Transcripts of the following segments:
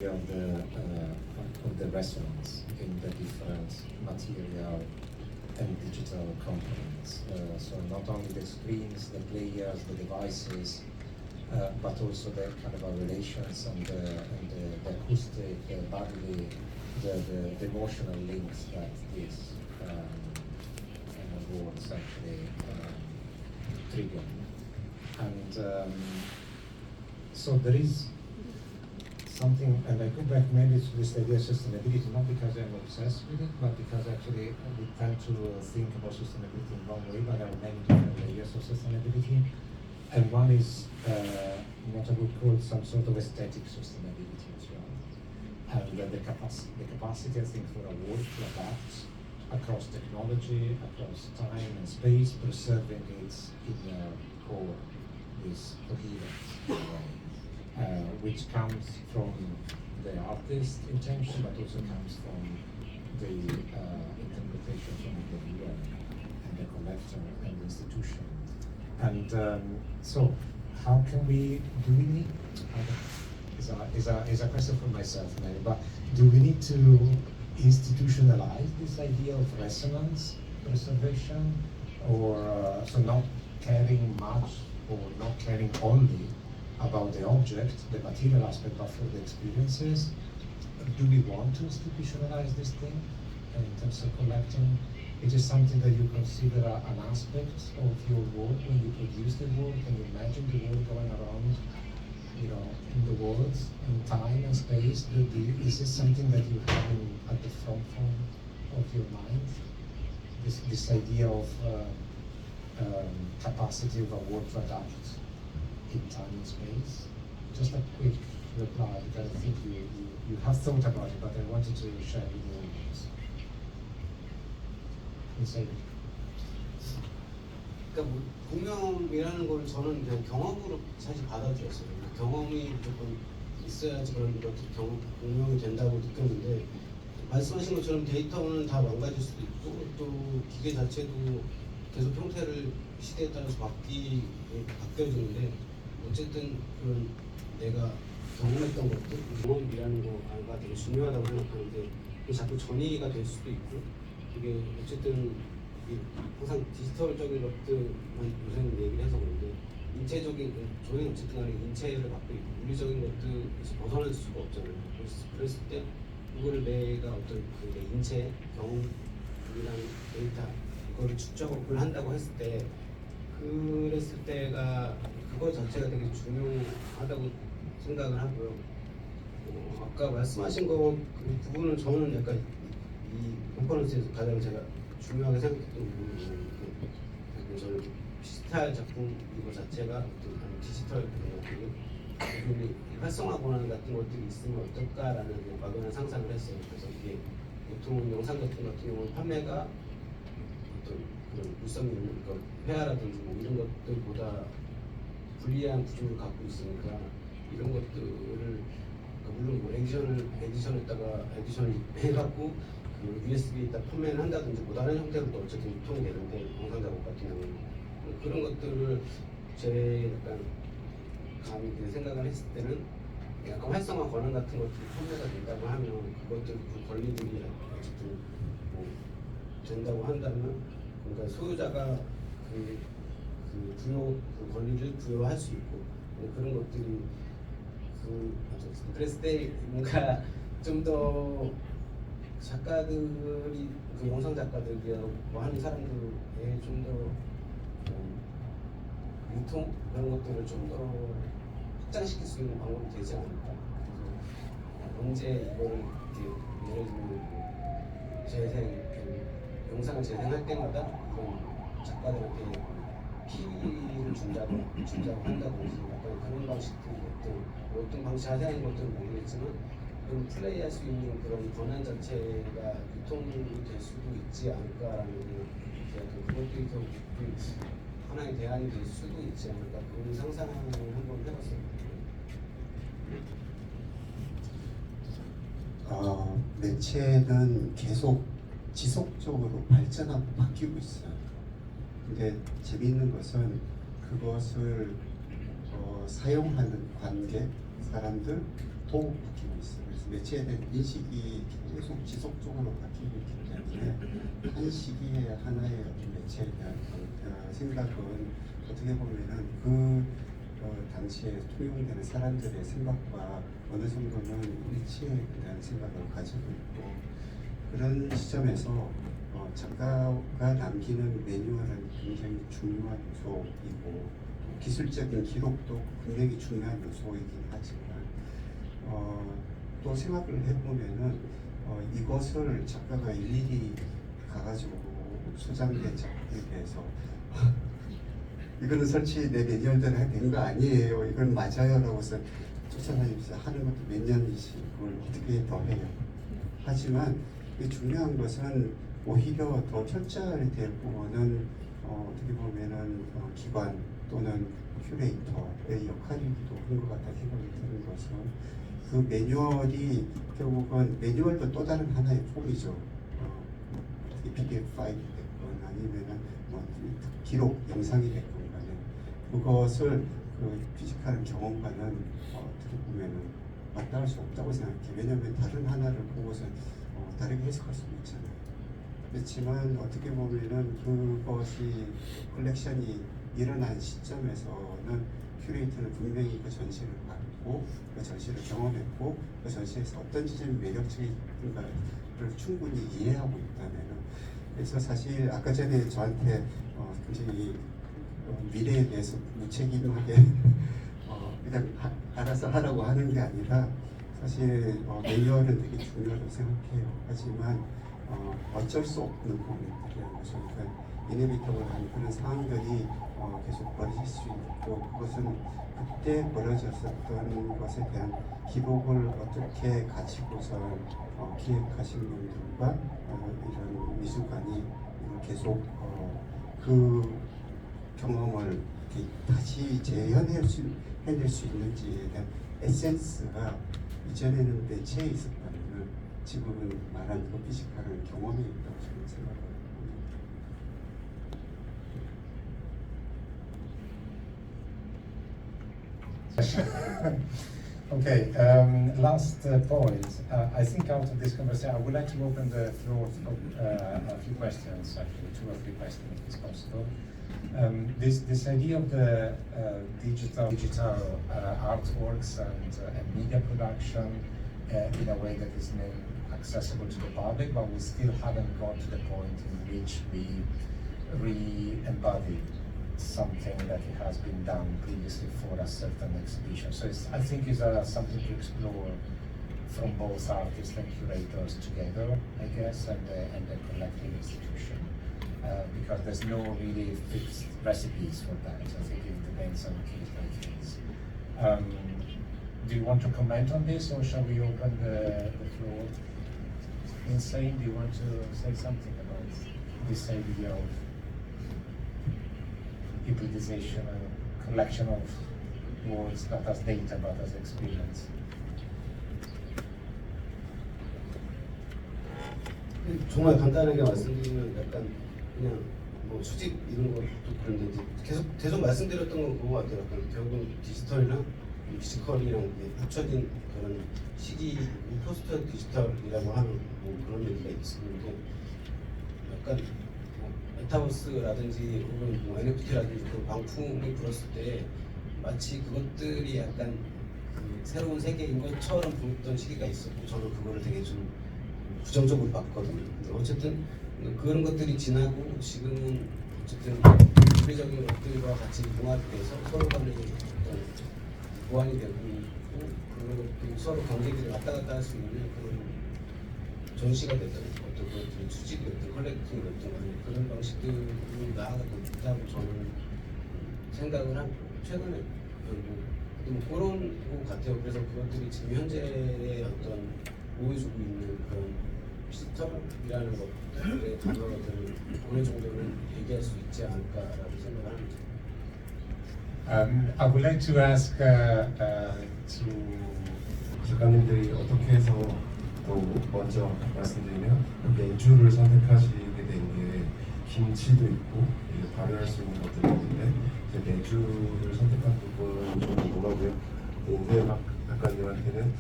of the resonance in the different material and digital components. So not only the screens, the players, the devices, but also the kind of relations and the acoustic, bodily, the emotional links that these words actually trigger. And so there is something, and I go back maybe to this idea of sustainability, not because I'm obsessed with it, but because actually we tend to think about sustainability in one way, but there are many different layers of sustainability. And one is what I would call some sort of aesthetic sustainability as well. And the capacity, I think, for a world to adapt across technology, across time and space, preserving its inner core, this coherence, which comes from the artist's intention, but also comes from the interpretation from the viewer and the collector and the institution. And so, how can we? Do we need? Is a question for myself, maybe. But do we need to institutionalize this idea of resonance preservation, or so not caring much or not caring only about the object, the material aspect, but for the experiences? Do we want to institutionalize this thing in terms of collecting? It is something that you consider an aspect of your work when you produce the work and you imagine the work going around, in the world, in time and space. Is this something that you have at the front of your mind? This idea of capacity of a work to adapt in time and space? Just a quick reply, because I think you have thought about it, but I wanted to share with you this. 그러니까 뭐 공명이라는 걸 저는 그냥 경험으로 사실 받아들였어요. 경험이 무조건 있어야지 그런 것들이 공명이 된다고 느꼈는데, 말씀하신 것처럼 데이터는 다 망가질 수도 있고 또 기계 자체도 계속 형태를 시대에 따라서 바뀌어지는데, 어쨌든 그런 내가 경험했던 것들, 경험이라는 거가 되게 중요하다고 생각하는데, 그게 자꾸 전이가 될 수도 있고, 그게 어쨌든 항상 디지털적인 것들만 요새는 얘기를 해서 그런데, 인체적인, 저희는 어쨌든 간에 인체를 갖고 있고 물리적인 것들에서 벗어날 수가 없잖아요. 그랬을 때 그거를 내가 어떤 내 인체, 경험이랑 데이터 이거를 축적을 한다고 했을 때, 그랬을 때가 그거 자체가 되게 중요하다고 생각을 하고요. 아까 말씀하신 그 부분은 저는 약간 이 컨퍼런스에서 가장 제가 중요하게 생각했던 부분은, 저는 디지털 작품 이거 자체가 어떤 디지털 부분이 활성화 권한 같은 것들이 있으면 어떨까라는 막연한 상상을 했어요. 그래서 이게 보통 영상 같은 경우는 판매가 어떤 그런 물성이 있는 회화라든지 뭐 이런 것들보다 불리한 구조를 갖고 있으니까, 이런 것들을 물론 뭐 에디션을 해갖고 그 USB에다 판매를 한다든지 뭐 다른 형태로 또 어쨌든 유통이 되는데, 영상 작업 같은 경우는 그런 것들을 제 약간 감히 생각을 했을 때는, 약간 활성화 권한 같은 것들이 판매가 된다고 하면 그것들 그 권리들이 어쨌든 뭐 된다고 한다면, 그러니까 소유자가 그 권리를 부여할 수 있고, 그런 것들이 그랬을 때 뭔가 좀 더 작가들이, 그 영상 작가들이라고 하는 사람들의 좀 더 유통 그런 것들을 좀 더 확장시킬 수 있는 방법이 되지 않을까. 그래서 언제 이거를 이렇게 예를 들면 영상을 재생할 때마다 이런 작가들한테 피를 준다고 한다든지, 약간 그런 방식들이 어떤 방식 자세한 것들은 모르겠지만, 그런 플레이할 수 있는 그런 권한 자체가 유통이 될 수도 있지 않을까라는 그것들이 결국 하나의 대안이 될 수도 있지 않을까, 그런 상상을 한번 해봤어요. 매체는 계속 지속적으로 발전하고 바뀌고 있어요. 근데 재미있는 것은 그것을 사용하는 관객, 사람들 또 바뀌고 있어요. 매체에 대한 인식이 계속 지속적으로 바뀌고 있기 때문에 한 시기에 하나의 어떤 매체에 대한 생각은 어떻게 보면은 당시에 통용되는 사람들의 생각과 어느 정도는 일치에 대한 생각을 가지고 있고, 그런 시점에서 작가가 남기는 매뉴얼은 굉장히 중요한 요소이고 기술적인 기록도 분명히 중요한 요소이긴 하지만 또 생각을 해보면은 이것을 작가가 일일이 가가지고 소장된 작품에 대해서 이거는 설치 내 매뉴얼대로 된 거 아니에요, 이건 맞아요 라고 해서 쫓아다니면서 하는 것도 몇 년이지 그걸 어떻게 더 해요. 하지만 중요한 것은 오히려 더 철저히 될 부분은 어떻게 보면은 기관 또는 큐레이터의 역할이기도 한 것 같다 생각이 드는 것은, 그 매뉴얼이 결국은 매뉴얼도 또 다른 하나의 폼이죠. 어떻게 PDF 파일이 됐건 아니면은 기록 영상이 됐건 간에 그것을 그 피지컬한 경험과는 어떻게 보면은 맞닿을 수 없다고 생각해요. 왜냐하면 다른 하나를 보고서 다르게 해석할 수 있잖아요. 그렇지만 어떻게 보면은 그것이 컬렉션이 일어난 시점에서는 큐레이터는 분명히 그 전시를 받고 그 전시를 경험했고 그 전시에서 어떤 지점이 매력적인가를 충분히 이해하고 있다면은, 그래서 사실 아까 전에 저한테 굉장히 미래에 대해서 무책임하게 그냥 알아서 하라고 하는 게 아니라 사실 매뉴얼은 되게 중요하다고 생각해요. 하지만 어쩔 수 없는 부분들이라는 거죠. 그러니까 이네비터블한 그런 상황들이 계속 벌어질 수 있고, 그것은 그때 벌어졌었던 것에 대한 기록을 어떻게 가지고서 기획하신 분들과 이런 미술관이 계속 그 경험을 다시 재현해낼 수 있는지에 대한 에센스가 이전에는 매체에 있었다면 지금은 말한 그 피지컬한 경험이 있다고 저는 생각합니다. Okay, last point. I think out of this conversation, I would like to open the floor for a few questions, actually, 2 or 3 questions if it's possible. This idea of the digital artworks and media production in a way that is accessible to the public, but we still haven't got to the point in which we re-embody something that has been done previously for a certain exhibition. So I think it's something to explore from both artists and curators together, I guess, and the collective institution. Because there's no really fixed recipes for that. I think it depends on case by case. Do you want to comment on this, or shall we open the floor? Insane, do you want to say something about this idea of hybridization and collection of words not as data but as experience? 정말 간단하게 말씀드리면 약간 그냥 뭐 수집 이런 것도 그런데 이제 계속 말씀드렸던 건 그거 같아요. 약간 결국은 디지털이랑 피지컬이랑 합쳐진 그런 시기 포스트 디지털이라고 하는 뭐 그런 얘기가 있었는데, 약간 뭐 메타버스라든지 혹은 뭐 NFT라든지 그 방풍이 불었을 때 마치 그것들이 약간 그 새로운 세계인 것처럼 보였던 시기가 있었고, 저는 그거를 되게 좀 부정적으로 봤거든요. 어쨌든 그런 것들이 지나고 지금은 어쨌든 물리적인 것들과 같이 융합돼서 서로 간에 어떤 보완이 되고 있고, 그리고 서로 관계들이 왔다 갔다 할 수 있는 그런 전시가 됐던 어떤 그런 수집이 됐든 컬렉팅이 됐든 그런 방식들로 나아가고 있다고 저는 생각을 하고, 최근에 뭐 그런 것 같아요. 그래서 그것들이 지금 현재의 어떤 보여주고 있는 그런 디지털이라는 것들의 단어들을 어느 정도는 얘기할 수 있지 않을까라고 생각을 합니다. I would like to ask 작가님들이 어떻게 해서 또 먼저 말씀드리면 매주를 선택하시게 된 게 김치도 있고 발효할 수 있는 것들이 있는데 매주를 선택한 부분은 좀 궁금하고요. 이제 막 작가님한테는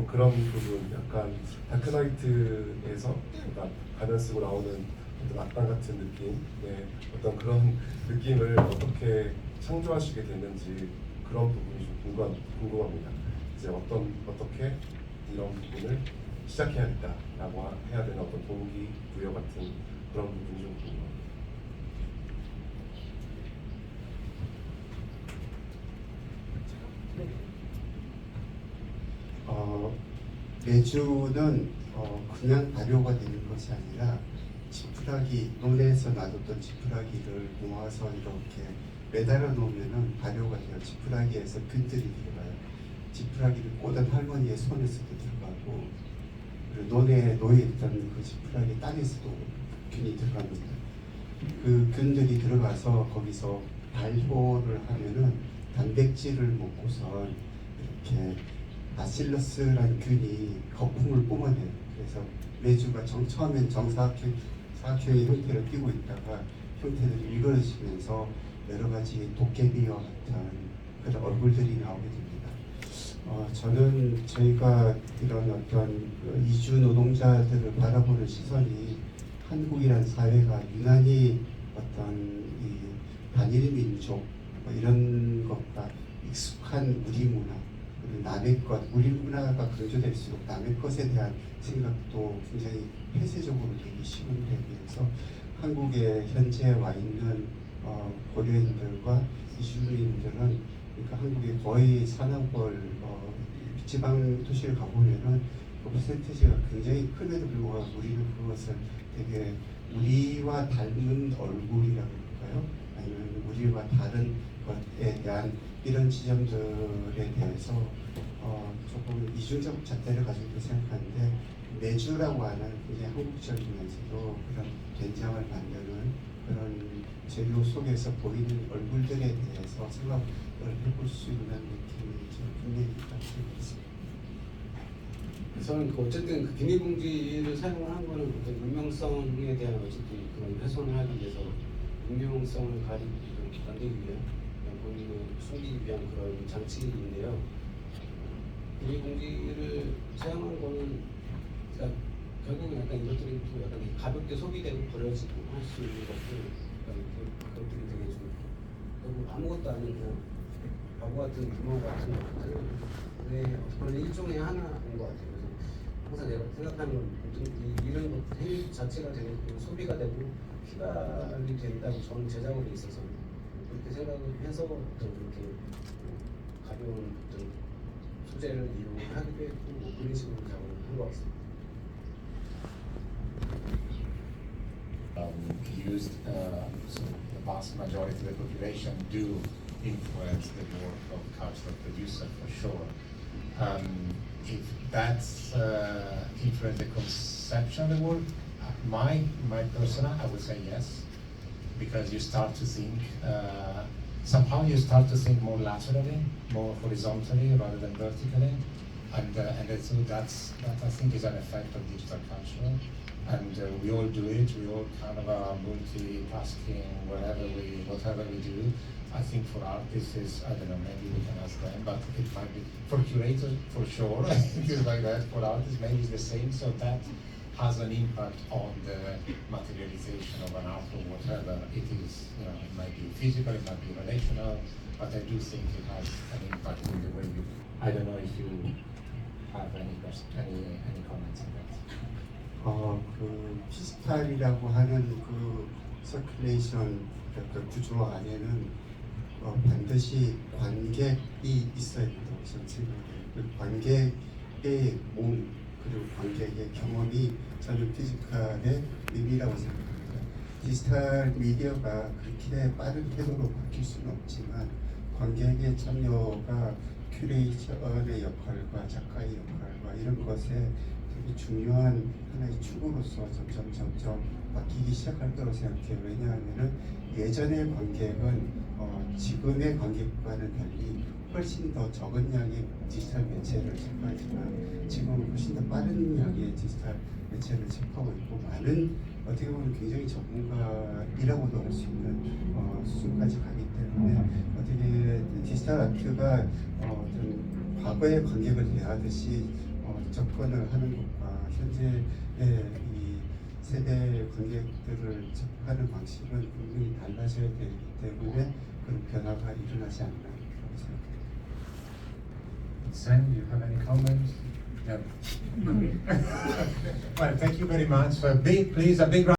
그런 부분 약간 다크나이트에서 가면 쓰고 나오는 어떤 악당 같은 느낌의 어떤 그런 느낌을 어떻게 창조하시게 됐는지 그런 부분이 좀 궁금합니다. 이제 어떻게 이런 부분을 시작해야겠다라고 해야 되는 어떤 동기 부여 같은 그런 부분이 좀 궁금합니다. 매주는 그냥 발효가 되는 것이 아니라 지푸라기, 논에서 놔뒀던 지푸라기를 모아서 이렇게 매달아 놓으면은 발효가 돼요. 지푸라기에서 균들이 들어가요. 지푸라기를 꽂은 할머니의 손에서도 들어가고, 그리고 논에 놓여있던 그 지푸라기 땅에서도 균이 들어갑니다. 그 균들이 들어가서 거기서 발효를 하면은 단백질을 먹고선 이렇게 바실러스라는 균이 거품을 뿜어내요. 그래서 매주가 처음엔 사각형의 형태를 띠고 있다가 형태들이 일그러지면서 여러 가지 도깨비와 같은 그런 얼굴들이 나오게 됩니다. 저는 저희가 이런 어떤 이주 노동자들을 바라보는 시선이 한국이라는 사회가 유난히 어떤 이 단일 민족 이런 것과 익숙한 우리 문화, 남의 것, 우리 문화가 강조될수록 남의 것에 대한 생각도 굉장히 폐쇄적으로 되기 쉬운 데 비해서 한국에 현재 와 있는 고려인들과 이주민들은, 그러니까 한국의 거의 산업을 지방 도시를 가보면은 그 퍼센티지가 굉장히 큼에도 불구하고 우리는 그것을 되게 우리와 닮은 얼굴이라고 할까요? 아니면 우리와 다른 것에 대한 이런 지점들에 대해서 조금 이중적 잣대를 가지고 생각하는데, 매주라고 하는 굉장히 한국적이면서도 그런 된장을 만드는 그런 재료 속에서 보이는 얼굴들에 대해서 생각을 해볼 수 있는 느낌이 좀 분명히 있습니다. 저는 어쨌든 그 비닐봉지를 사용을 한 거는 어떤 익명성에 대한 어쨌든 그런 훼손을 하기 위해서 익명성을 만들기 위한 본인을 숨기기 위한 그런 장치인데요. 비닐봉지를 사용한 거는 그러니까 결국은 약간 이것들이 또 약간 가볍게 소비되고 버려지고 할 수 있는 것들, 그것들이 되게 좀 결국 아무것도 아닌 그냥 바보 같은 유머 같은 것들의 어떤 일종의 하나인 것 같아요. 항상 내가 생각하는 건 이런 것 행위 자체가 되고 소비가 되고 피발이 된다고 저는 제작으로 있어서 그렇게 생각을 해서 어떤 그렇게 가벼운 어떤 소재를 이용하기도 했고 그런 식으로 작업을 한 것 같습니다. Used, so the vast majority of the population do influence the work of cultural producer for sure. If that's influence the conception of the work, my personal, I would say yes, because you start to think somehow you start to think more laterally, more horizontally rather than vertically, and so that I think is an effect of digital culture. And we all do it. We all kind of are multitasking whatever we do. I think for artists is, I don't know, maybe we can ask them, but it might be for curators for sure. I think it's like that. For artists, maybe it's the same. So that has an impact on the materialization of an art or whatever it is. You know, it might be physical, it might be relational, but I do think it has an impact in the way you. I don't know if you have any comments on that. 그 피스탈이라고 하는 그 서큘레이션 그 구조 안에는 반드시 관객이 있어야 된다고 저는 생각해요. 그 관객의 몸 그리고 관객의 경험이 저는 피지컬의 의미라고 생각합니다. 디지털 미디어가 그렇게 빠른 태도로 바뀔 수는 없지만 관객의 참여가 큐레이션의 역할과 작가의 역할과 이런 것에 되게 중요한 하나의 축으로서 점점 바뀌기 시작할 거라고 생각해요. 왜냐하면은 예전의 관객은 지금의 관객과는 달리 훨씬 더 적은 양의 디지털 매체를 접하지만 지금은 훨씬 더 빠른 양의 디지털 매체를 접하고 있고, 많은 어떻게 보면 굉장히 전문가이라고도 할 수 있는 수준까지 가기 때문에 어떻게 디지털 아트가 어떤 과거에 관객을 대하듯이 접근을 하는 것과 현재의 이 세대 관객들을 접하는 방식은 분명히 달라져야 되기 때문에 그런 변화가 일어나지 않나 그렇게 생각합니다. Sam, do you have any comments? No. Well, thank you very much. Please, a big round.